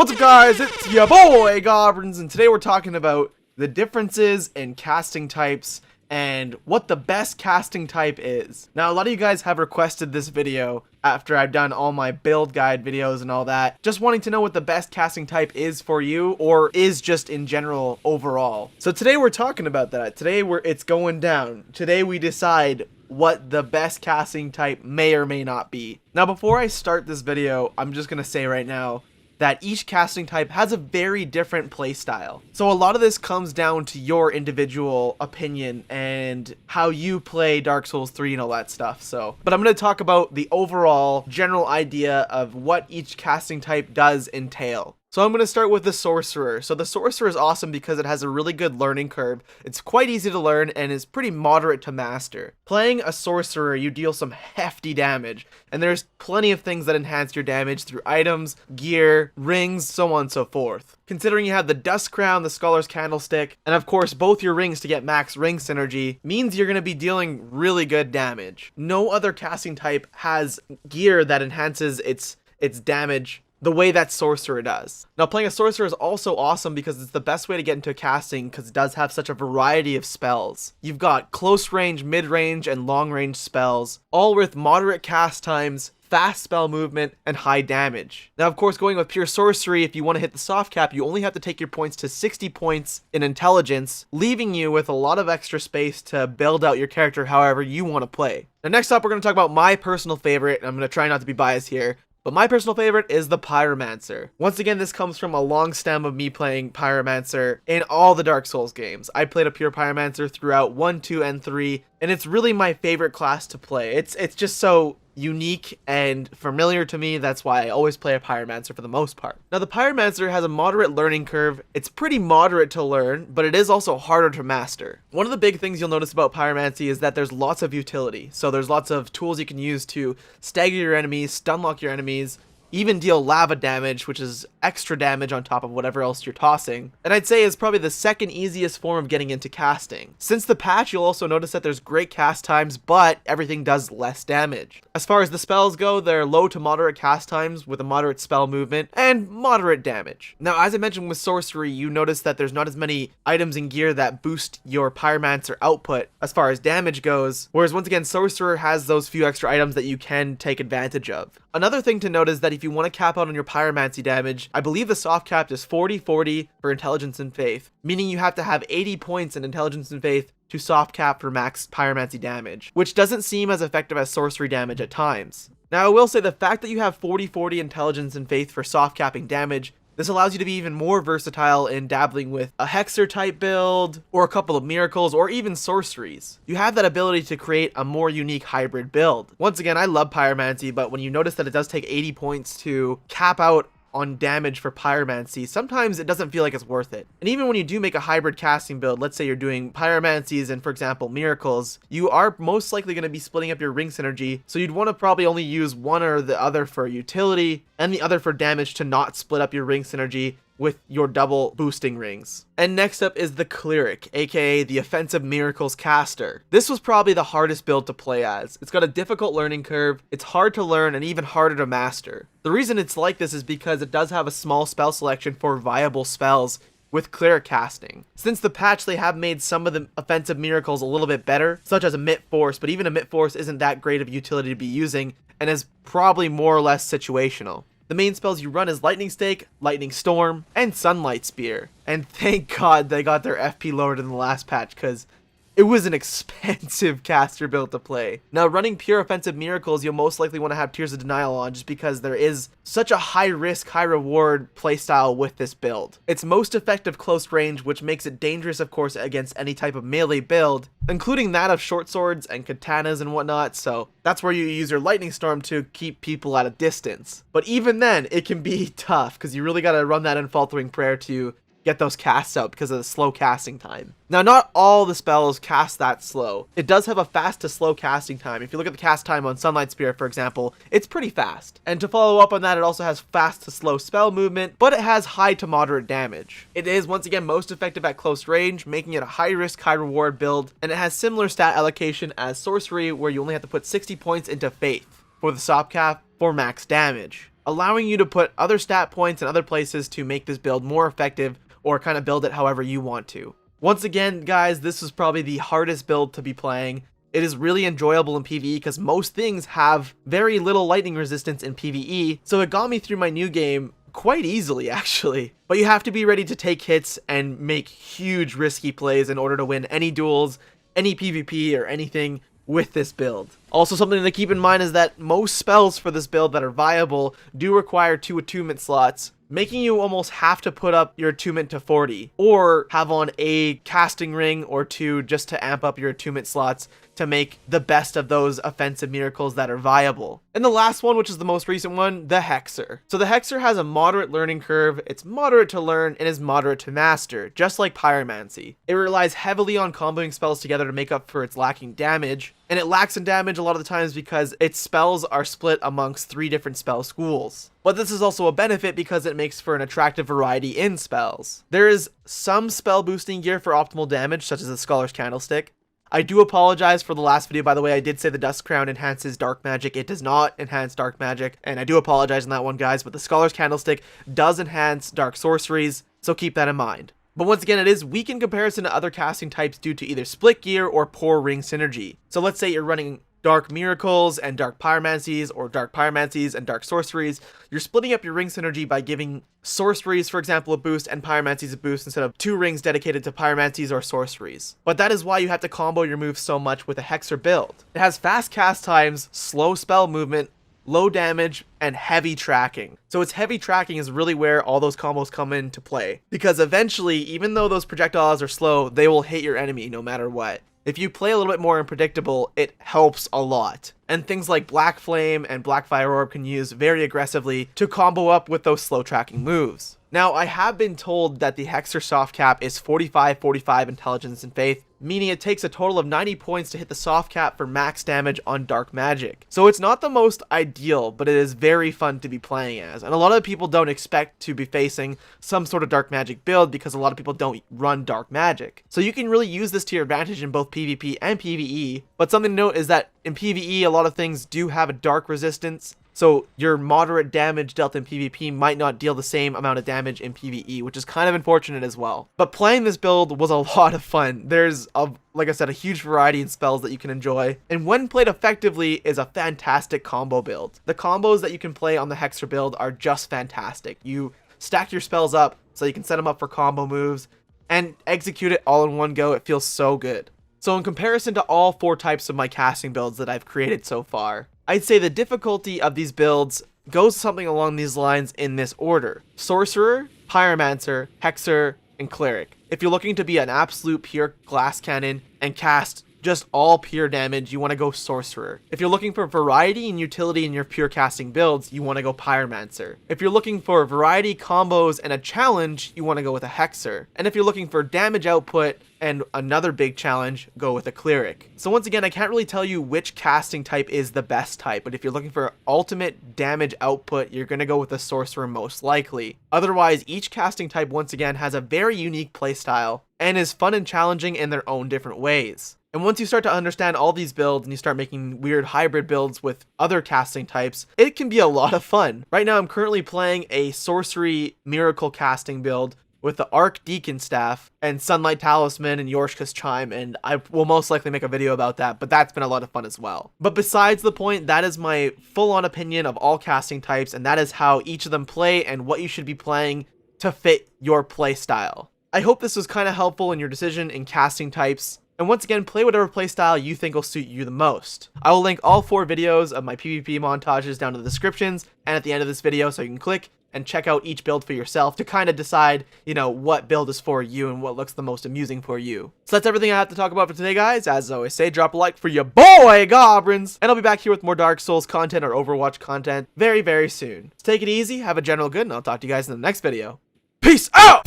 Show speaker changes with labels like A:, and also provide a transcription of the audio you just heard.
A: What's up, guys? It's your boy Goblins, and today we're talking about the differences in casting types and what the best casting type is. Now, a lot of you guys have requested this video after I've done all my build guide videos and all that, just wanting to know what the best casting type is for you, or is just in general overall. So today we're talking about that. Today it's going down. Today we decide what the best casting type may or may not be. Now, before I start this video, I'm just gonna say right now that each casting type has a very different playstyle. So a lot of this comes down to your individual opinion and how you play Dark Souls 3 and all that stuff. But I'm going to talk about the overall general idea of what each casting type does entail. So I'm going to start with the Sorcerer. So the Sorcerer is awesome because it has a really good learning curve. It's quite easy to learn and is pretty moderate to master. Playing a Sorcerer, you deal some hefty damage, and there's plenty of things that enhance your damage through items, gear, rings, so on and so forth. Considering you have the Dust Crown, the Scholar's Candlestick, and of course both your rings to get max ring synergy, means you're going to be dealing really good damage. No other casting type has gear that enhances its damage the way that Sorcerer does. Now, playing a Sorcerer is also awesome because it's the best way to get into casting because it does have such a variety of spells. You've got close range, mid range, and long range spells, all with moderate cast times, fast spell movement, and high damage. Now, of course, going with pure sorcery, if you want to hit the soft cap, you only have to take your points to 60 points in intelligence, leaving you with a lot of extra space to build out your character however you want to play. Now, next up, we're going to talk about my personal favorite, and I'm going to try not to be biased here, but my personal favorite is the Pyromancer. Once again, this comes from a long stem of me playing Pyromancer in all the Dark Souls games. I played a pure Pyromancer throughout 1, 2, and 3, and it's really my favorite class to play. It's just so unique and familiar to me. That's why I always play a Pyromancer for the most part. Now, the Pyromancer has a moderate learning curve. It's pretty moderate to learn, but it is also harder to master. One of the big things you'll notice about Pyromancy is that there's lots of utility. So there's lots of tools you can use to stagger your enemies, stunlock your enemies, even deal lava damage, which is extra damage on top of whatever else you're tossing. And I'd say is probably the second easiest form of getting into casting. Since the patch, you'll also notice that there's great cast times, but everything does less damage. As far as the spells go, they're low to moderate cast times with a moderate spell movement and moderate damage. Now, as I mentioned with sorcery, you notice that there's not as many items and gear that boost your Pyromancer output as far as damage goes, whereas once again, Sorcerer has those few extra items that you can take advantage of. Another thing to note is that if you want to cap out on your Pyromancy damage, I believe the soft cap is 40-40 for Intelligence and Faith, meaning you have to have 80 points in Intelligence and Faith to soft cap for max Pyromancy damage, which doesn't seem as effective as sorcery damage at times. Now, I will say the fact that you have 40-40 Intelligence and Faith for soft capping damage, this allows you to be even more versatile in dabbling with a Hexer type build, or a couple of miracles, or even sorceries. You have that ability to create a more unique hybrid build. Once again, I love Pyromancy, but when you notice that it does take 80 points to cap out on damage for Pyromancy, sometimes it doesn't feel like it's worth it. And even when you do make a hybrid casting build, let's say you're doing Pyromancies and, for example, miracles, you are most likely going to be splitting up your ring synergy, so you'd want to probably only use one or the other for utility and the other for damage to not split up your ring synergy with your double boosting rings. And next up is the Cleric, aka the Offensive Miracles Caster. This was probably the hardest build to play as. It's got a difficult learning curve, it's hard to learn, and even harder to master. The reason it's like this is because it does have a small spell selection for viable spells with Cleric casting. Since the patch, they have made some of the offensive miracles a little bit better, such as Emit Force, but even Emit Force isn't that great of utility to be using, and is probably more or less situational. The main spells you run is Lightning Stake, Lightning Storm, and Sunlight Spear. And thank God they got their FP lowered in the last patch, because it was an expensive caster build to play. Now, running pure offensive miracles, you'll most likely want to have Tears of Denial on just because there is such a high risk, high reward playstyle with this build. It's most effective close range, which makes it dangerous, of course, against any type of melee build, including that of short swords and katanas and whatnot, so that's where you use your Lightning Storm to keep people at a distance. But even then, it can be tough, because you really gotta run that Unfaltering Prayer to get those casts out because of the slow casting time. Now, not all the spells cast that slow. It does have a fast to slow casting time. If you look at the cast time on Sunlight Spear, for example, it's pretty fast. And to follow up on that, it also has fast to slow spell movement, but it has high to moderate damage. It is, once again, most effective at close range, making it a high risk, high reward build, and it has similar stat allocation as Sorcery, where you only have to put 60 points into Faith for the soft cap for max damage. allowing you to put other stat points in other places to make this build more effective or kind of build it however you want to. Once again, guys, this is probably the hardest build to be playing. It is really enjoyable in PvE because most things have very little lightning resistance in PvE, so it got me through my new game quite easily, actually. But you have to be ready to take hits and make huge risky plays in order to win any duels, any PvP, or anything with this build. Also, something to keep in mind is that most spells for this build that are viable do require 2 attunement slots, making you almost have to put up your attunement to 40, or have on a casting ring or 2 just to amp up your attunement slots to make the best of those offensive miracles that are viable. And the last one, which is the most recent one, the Hexer. So the Hexer has a moderate learning curve, it's moderate to learn, and is moderate to master, just like Pyromancy. It relies heavily on comboing spells together to make up for its lacking damage, and it lacks in damage a lot of the times because its spells are split amongst 3 different spell schools. But this is also a benefit because it makes for an attractive variety in spells. There is some spell boosting gear for optimal damage, such as the Scholar's Candlestick. I do apologize for the last video, by the way. I did say the Dust Crown enhances dark magic. It does not enhance dark magic, and I do apologize on that one, guys, but the Scholar's Candlestick does enhance dark sorceries, so keep that in mind. But once again, it is weak in comparison to other casting types due to either split gear or poor ring synergy. So let's say you're running Dark Miracles and Dark Pyromancies, or Dark Pyromancies and Dark Sorceries. You're splitting up your ring synergy by giving Sorceries, for example, a boost and Pyromancies a boost instead of 2 rings dedicated to Pyromancies or Sorceries. But that is why you have to combo your moves so much with a Hexer build. It has fast cast times, slow spell movement, low damage, and heavy tracking. So its heavy tracking is really where all those combos come into play, because eventually, even though those projectiles are slow, they will hit your enemy no matter what. If you play a little bit more unpredictable, it helps a lot. And things like Black Flame and Black Fire Orb can use very aggressively to combo up with those slow tracking moves. Now, I have been told that the Hexer soft cap is 45-45 intelligence and faith, meaning it takes a total of 90 points to hit the soft cap for max damage on dark magic. So it's not the most ideal, but it is very fun to be playing as. And a lot of people don't expect to be facing some sort of dark magic build because a lot of people don't run dark magic. So you can really use this to your advantage in both PvP and PvE. But something to note is that in PvE, a lot of things do have a dark resistance. So your moderate damage dealt in PvP might not deal the same amount of damage in PvE, which is kind of unfortunate as well. But playing this build was a lot of fun. There's, like I said, a huge variety in spells that you can enjoy. And when played effectively is a fantastic combo build. The combos that you can play on the Hexer build are just fantastic. You stack your spells up so you can set them up for combo moves and execute it all in one go. It feels so good. So in comparison to all 4 types of my casting builds that I've created so far, I'd say the difficulty of these builds goes something along these lines in this order: Sorcerer, Pyromancer, Hexer, and Cleric. If you're looking to be an absolute pure glass cannon and cast just all pure damage, you want to go Sorcerer. If you're looking for variety and utility in your pure casting builds, you want to go Pyromancer. If you're looking for variety, combos, and a challenge, you want to go with a Hexer. And if you're looking for damage output and another big challenge, go with a Cleric. So once again, I can't really tell you which casting type is the best type, but if you're looking for ultimate damage output, you're going to go with a Sorcerer most likely. Otherwise, each casting type once again has a very unique playstyle and is fun and challenging in their own different ways. And once you start to understand all these builds and you start making weird hybrid builds with other casting types, it can be a lot of fun. Right now I'm currently playing a sorcery miracle casting build with the Archdeacon Staff and Sunlight Talisman and Yorshka's Chime, and I will most likely make a video about that, but that's been a lot of fun as well. But besides the point, that is my full-on opinion of all casting types, and that is how each of them play and what you should be playing to fit your play style. I hope this was kind of helpful in your decision in casting types. And once again, play whatever playstyle you think will suit you the most. I will link all 4 videos of my PvP montages down in the descriptions and at the end of this video, so you can click and check out each build for yourself to kind of decide, you know, what build is for you and what looks the most amusing for you. So that's everything I have to talk about for today, guys. As I always say, drop a like for your boy Goblins, and I'll be back here with more Dark Souls content or Overwatch content very, very soon. So take it easy, have a general good, and I'll talk to you guys in the next video. Peace out!